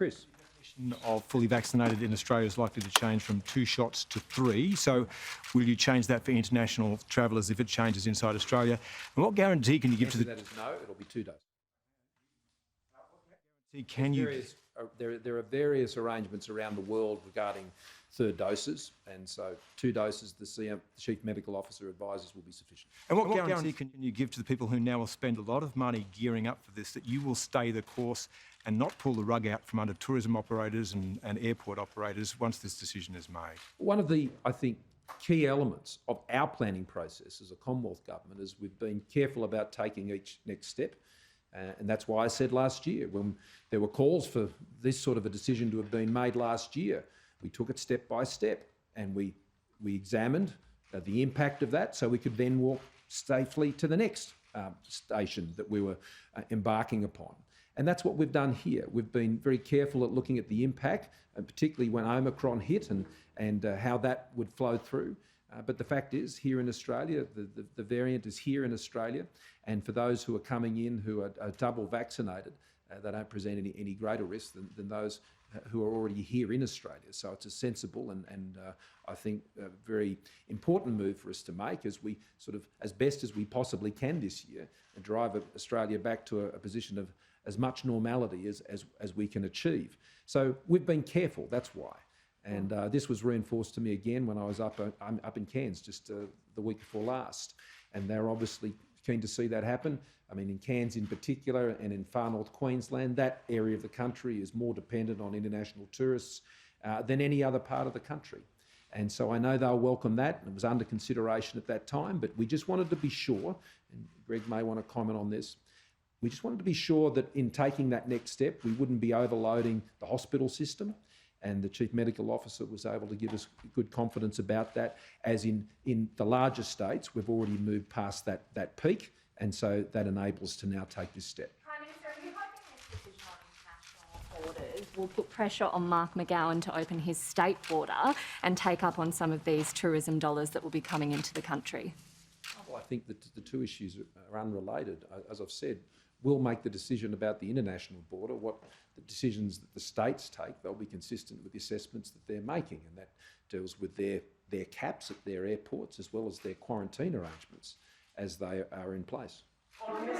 Chris. Of fully vaccinated in Australia is likely to change from 2 shots to 3. So will you change that for international travellers if it changes inside Australia? And what guarantee can you give to the... That is no, it'll be 2 doses. Can you... There are various arrangements around the world regarding third doses, and so 2 doses, the Chief Medical Officer advises, will be sufficient. And what guarantee can you give to the people who now will spend a lot of money gearing up for this, that you will stay the course and not pull the rug out from under tourism operators and airport operators once this decision is made? One of the, I think, key elements of our planning process as a Commonwealth Government is we've been careful about taking each next step. And that's why I said last year, when there were calls for this sort of a decision to have been made last year, we took it step by step and we examined the impact of that so we could then walk safely to the next station that we were embarking upon. And that's what we've done here. We've been very careful at looking at the impact, particularly when Omicron hit and how that would flow through. But the fact is, here in Australia, the variant is here in Australia, and for those who are coming in who are double vaccinated, they don't present any greater risk than those who are already here in Australia. So it's a sensible and I think a very important move for us to make as we sort of, as best as we possibly can this year, drive Australia back to a position of as much normality as we can achieve. So we've been careful, that's why. And this was reinforced to me again when I was up in Cairns just the week before last. And they're obviously keen to see that happen. I mean, in Cairns in particular and in far north Queensland, that area of the country is more dependent on international tourists than any other part of the country. And so I know they'll welcome that, and it was under consideration at that time, but we just wanted to be sure, and Greg may want to comment on this, we just wanted to be sure that in taking that next step, we wouldn't be overloading the hospital system. And the Chief Medical Officer was able to give us good confidence about that, as in the larger states, we've already moved past that peak, and so that enables us to now take this step. Prime Minister, are you hoping this decision on international borders will put pressure on Mark McGowan to open his state border and take up on some of these tourism dollars that will be coming into the country? Well, I think that the two issues are unrelated. As I've said, we'll make the decision about the international border. What the decisions that the states take, they'll be consistent with the assessments that they're making, and that deals with their caps at their airports as well as their quarantine arrangements as they are in place. Will there be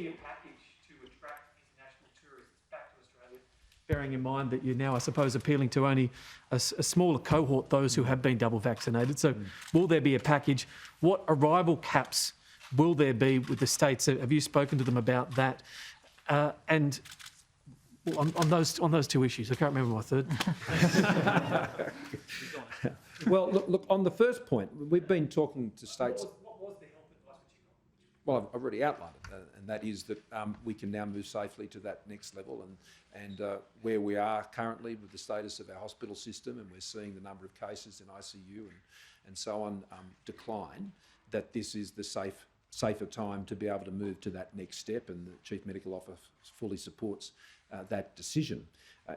a package to attract international tourists back to Australia, bearing in mind that you're now, I suppose, appealing to only a smaller cohort, those who have been double vaccinated? So will there be a package? What arrival caps will there be with the states? Have you spoken to them about that? And on those 2 issues, I can't remember my third. Well, look, on the first point, we've been talking to states. What was the health advice that you got? Well, I've already outlined it, and that is that we can now move safely to that next level, and where we are currently with the status of our hospital system, and we're seeing the number of cases in ICU and so on decline, that this is the safer time to be able to move to that next step, and the Chief Medical Officer fully supports that decision.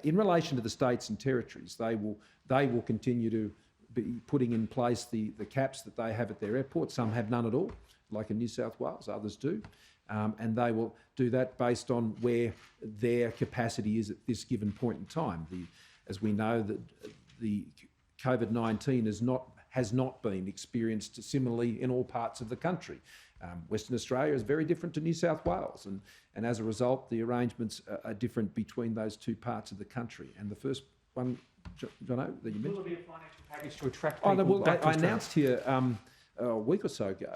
In relation to the states and territories, they will continue to be putting in place the caps that they have at their airports. Some have none at all, like in New South Wales, others do. And they will do that based on where their capacity is at this given point in time. As we know, that the COVID-19 has not been experienced similarly in all parts of the country. Western Australia is very different to New South Wales, and as a result, the arrangements are different between those 2 parts of the country. And the first one, Jono, that you mentioned. Will there be a financial package to attract people back to I Australia? announced here a week or so ago,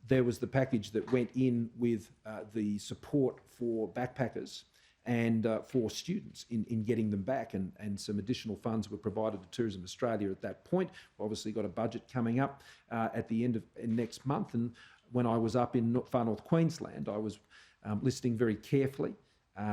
there was the package that went in with the support for backpackers and for students in getting them back, and some additional funds were provided to Tourism Australia at that point. We've obviously got a budget coming up at the end of next month, and when I was up in far north Queensland, I was listening very carefully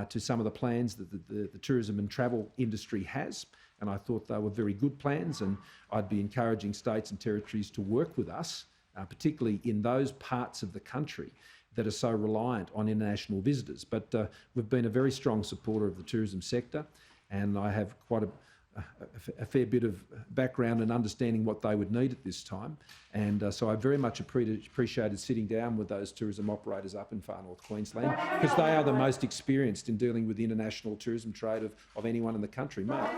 to some of the plans that the tourism and travel industry has, and I thought they were very good plans, and I'd be encouraging states and territories to work with us, particularly in those parts of the country that are so reliant on international visitors. But we've been a very strong supporter of the tourism sector, and I have quite a fair bit of background and understanding what they would need at this time. And so I very much appreciated sitting down with those tourism operators up in far north Queensland, because they are the most experienced in dealing with the international tourism trade of anyone in the country. Mark.